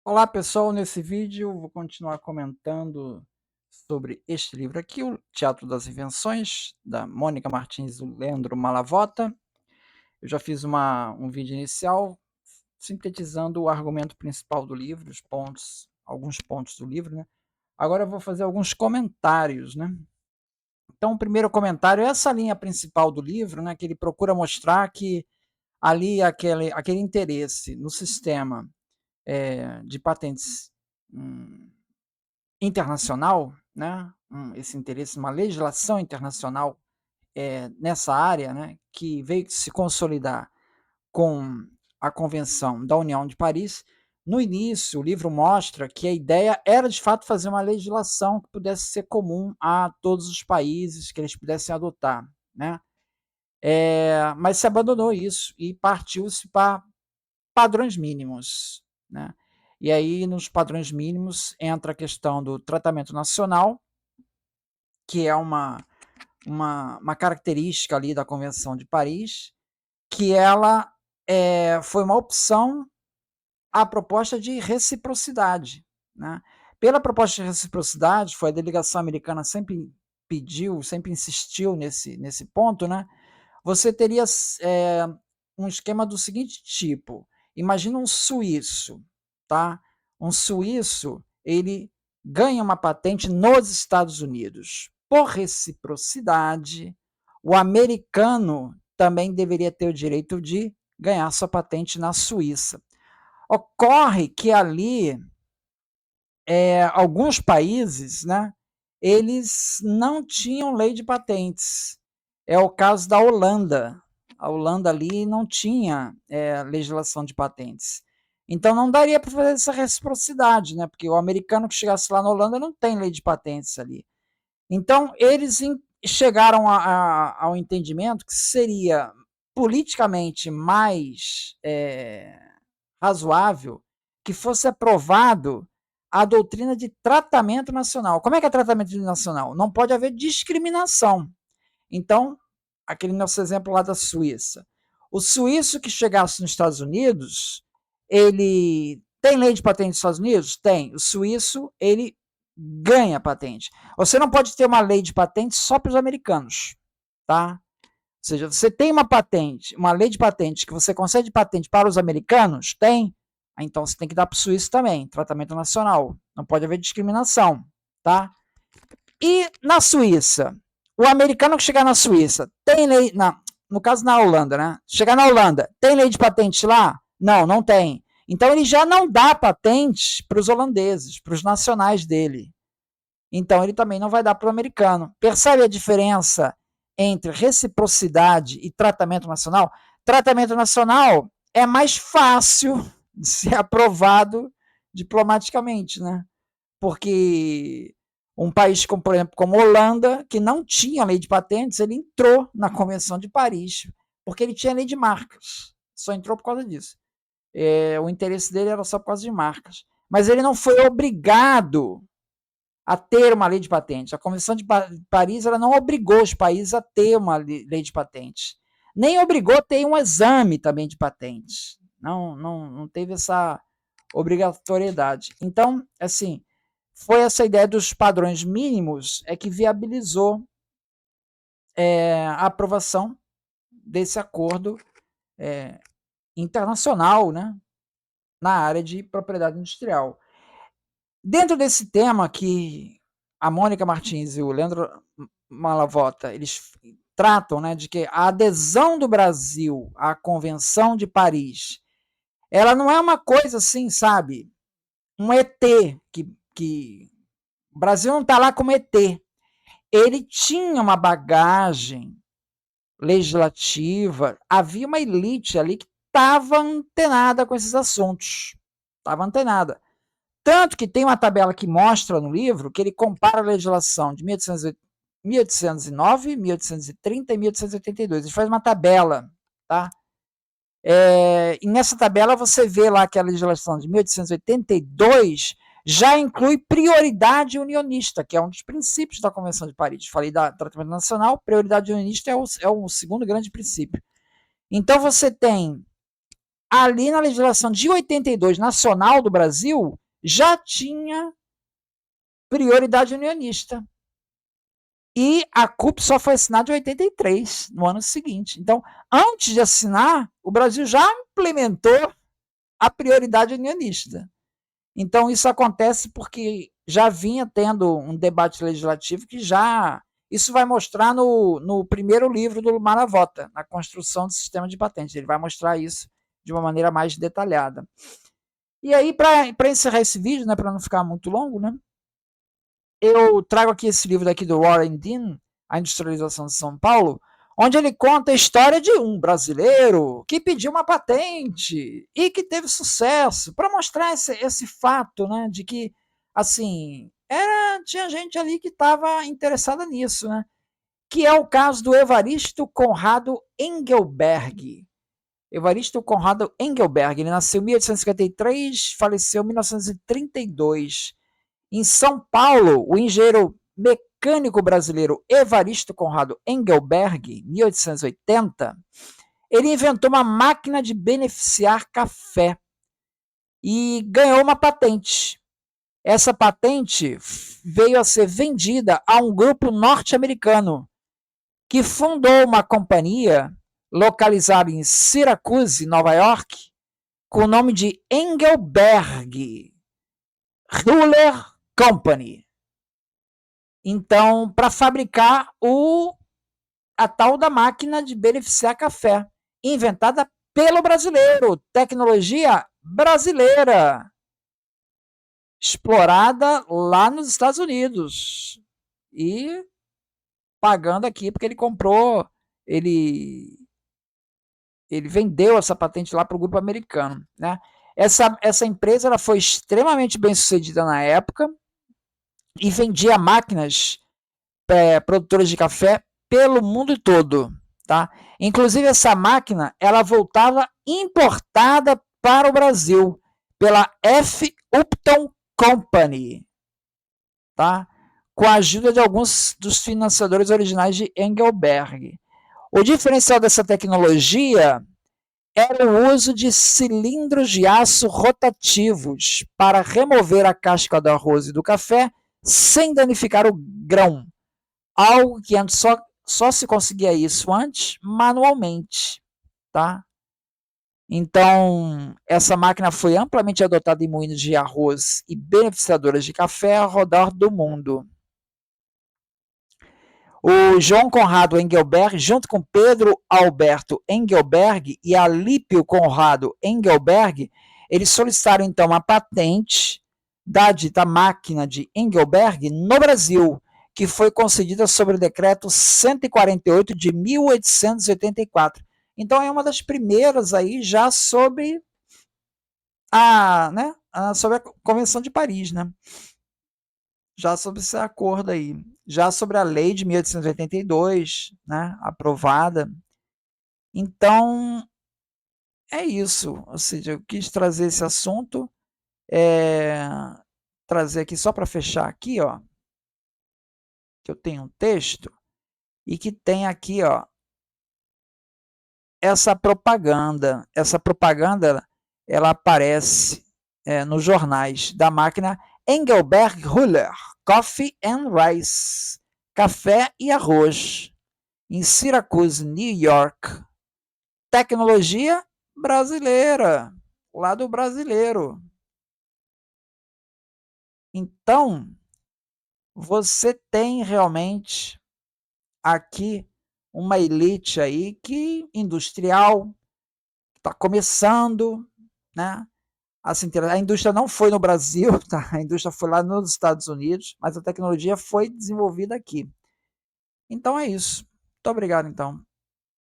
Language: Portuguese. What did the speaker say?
Olá pessoal, nesse vídeo vou continuar comentando sobre este livro aqui, o Teatro das Invenções, da Mônica Martins e o Leandro Malavota. Eu já fiz um vídeo inicial sintetizando o argumento principal do livro, os pontos, alguns pontos do livro, né? Agora eu vou fazer alguns comentários, né? Então, o primeiro comentário é essa linha principal do livro, né? Que ele procura mostrar que ali aquele interesse no sistema de patentes internacional, né, esse interesse numa legislação internacional nessa área, né, que veio se consolidar com a Convenção da União de Paris. No início, o livro mostra que a ideia era de fato fazer uma legislação que pudesse ser comum a todos os países, que eles pudessem adotar, né? Mas se abandonou isso e partiu-se para padrões mínimos, né? E aí, nos padrões mínimos, entra a questão do tratamento nacional, que é uma característica ali da Convenção de Paris, que ela foi uma opção à proposta de reciprocidade, né? Pela proposta de reciprocidade, foi a delegação americana sempre pediu, sempre insistiu nesse ponto, né? Você teria um esquema do seguinte tipo: imagina um suíço, tá? Um suíço, ele ganha uma patente nos Estados Unidos. Por reciprocidade, o americano também deveria ter o direito de ganhar sua patente na Suíça. Ocorre que ali alguns países, né, eles não tinham lei de patentes. É o caso da Holanda. A Holanda ali não tinha legislação de patentes. Então não daria para fazer essa reciprocidade, né? Porque o americano que chegasse lá na Holanda não tem lei de patentes ali. Então eles chegaram ao entendimento que seria politicamente mais razoável que fosse aprovado a doutrina de tratamento nacional. Como é que é tratamento nacional? Não pode haver discriminação. Então, aquele nosso exemplo lá da Suíça. O suíço que chegasse nos Estados Unidos, ele tem lei de patente nos Estados Unidos? Tem. O suíço, ele ganha patente. Você não pode ter uma lei de patente só para os americanos, tá? Ou seja, você tem uma patente, uma lei de patente que você concede patente para os americanos? Tem. Então você tem que dar para o suíço também, tratamento nacional. Não pode haver discriminação, tá? E na Suíça? O americano que chegar na Suíça tem lei, no caso na Holanda, né? Chegar na Holanda, tem lei de patente lá? Não, não tem. Então ele já não dá patente para os holandeses, para os nacionais dele. Então ele também não vai dar para o americano. Percebe a diferença entre reciprocidade e tratamento nacional? Tratamento nacional é mais fácil de ser aprovado diplomaticamente, né? Porque um país como, por exemplo, como Holanda, que não tinha lei de patentes, ele entrou na Convenção de Paris, porque ele tinha lei de marcas. Só entrou por causa disso. O interesse dele era só por causa de marcas. Mas ele não foi obrigado a ter uma lei de patentes. A Convenção de Paris ela não obrigou os países a ter uma lei de patentes. Nem obrigou a ter um exame também de patentes. Não teve essa obrigatoriedade. Então, assim, foi essa ideia dos padrões mínimos que viabilizou a aprovação desse acordo internacional, né, na área de propriedade industrial. Dentro desse tema que a Mônica Martins e o Leandro Malavota, eles tratam, né, de que a adesão do Brasil à Convenção de Paris, ela não é uma coisa assim, sabe, um ET, que o Brasil não está lá como ET. Ele tinha uma bagagem legislativa, havia uma elite ali que estava antenada com esses assuntos, estava antenada. Tanto que tem uma tabela que mostra no livro que ele compara a legislação de 1809, 1830 e 1882. Ele faz uma tabela, tá? E nessa tabela você vê lá que a legislação de 1882 já inclui prioridade unionista, que é um dos princípios da Convenção de Paris. Falei da tratamento nacional, prioridade unionista é o segundo grande princípio. Então você tem ali na legislação de 82 nacional do Brasil, já tinha prioridade unionista. E a CUP só foi assinada em 83, no ano seguinte. Então, antes de assinar, o Brasil já implementou a prioridade unionista. Então, isso acontece porque já vinha tendo um debate legislativo que já... Isso vai mostrar no primeiro livro do Maravota, na construção do sistema de patentes. Ele vai mostrar isso de uma maneira mais detalhada. E aí, para encerrar esse vídeo, né, para não ficar muito longo, né, eu trago aqui esse livro daqui do Warren Dean, A Industrialização de São Paulo, onde ele conta a história de um brasileiro que pediu uma patente e que teve sucesso, para mostrar esse fato, né, de que, assim, tinha gente ali que estava interessada nisso, né, que é o caso do Evaristo Conrado Engelberg. Evaristo Conrado Engelberg, ele nasceu em 1853, faleceu em 1932. Em São Paulo, o engenheiro mecânico brasileiro Evaristo Conrado Engelberg, 1880, ele inventou uma máquina de beneficiar café e ganhou uma patente. Essa patente veio a ser vendida a um grupo norte-americano que fundou uma companhia localizada em Syracuse, Nova York, com o nome de Engelberg Ruler Company. Então, para fabricar a tal da máquina de beneficiar café, inventada pelo brasileiro, tecnologia brasileira, explorada lá nos Estados Unidos e pagando aqui porque ele comprou, ele vendeu essa patente lá para o grupo americano, né? Essa empresa ela foi extremamente bem sucedida na época e vendia máquinas produtoras de café pelo mundo todo, tá? Inclusive essa máquina ela voltava importada para o Brasil pela F. Upton Company, tá? Com a ajuda de alguns dos financiadores originais de Engelberg. O diferencial dessa tecnologia era o uso de cilindros de aço rotativos para remover a casca do arroz e do café sem danificar o grão. Algo que antes só se conseguia isso antes manualmente, tá? Então, essa máquina foi amplamente adotada em moinhos de arroz e beneficiadoras de café ao redor do mundo. O João Conrado Engelberg, junto com Pedro Alberto Engelberg e Alípio Conrado Engelberg, eles solicitaram então uma patente da dita máquina de Engelberg no Brasil, que foi concedida sobre o decreto 148 de 1884. Então é uma das primeiras aí já sobre sobre a Convenção de Paris, né? Já sobre esse acordo aí, já sobre a lei de 1882, né, aprovada. Então, é isso, ou seja, eu quis trazer esse assunto, trazer aqui só para fechar aqui, ó, que eu tenho um texto e que tem aqui, ó, essa propaganda ela aparece nos jornais da máquina Engelberg Ruler Coffee and Rice, café e arroz, em Syracuse, New York. Tecnologia brasileira, lá do brasileiro. Então, você tem realmente aqui uma elite aí que industrial está começando, né? Assim, a indústria não foi no Brasil, tá? A indústria foi lá nos Estados Unidos, mas a tecnologia foi desenvolvida aqui. Então é isso. Muito obrigado, então.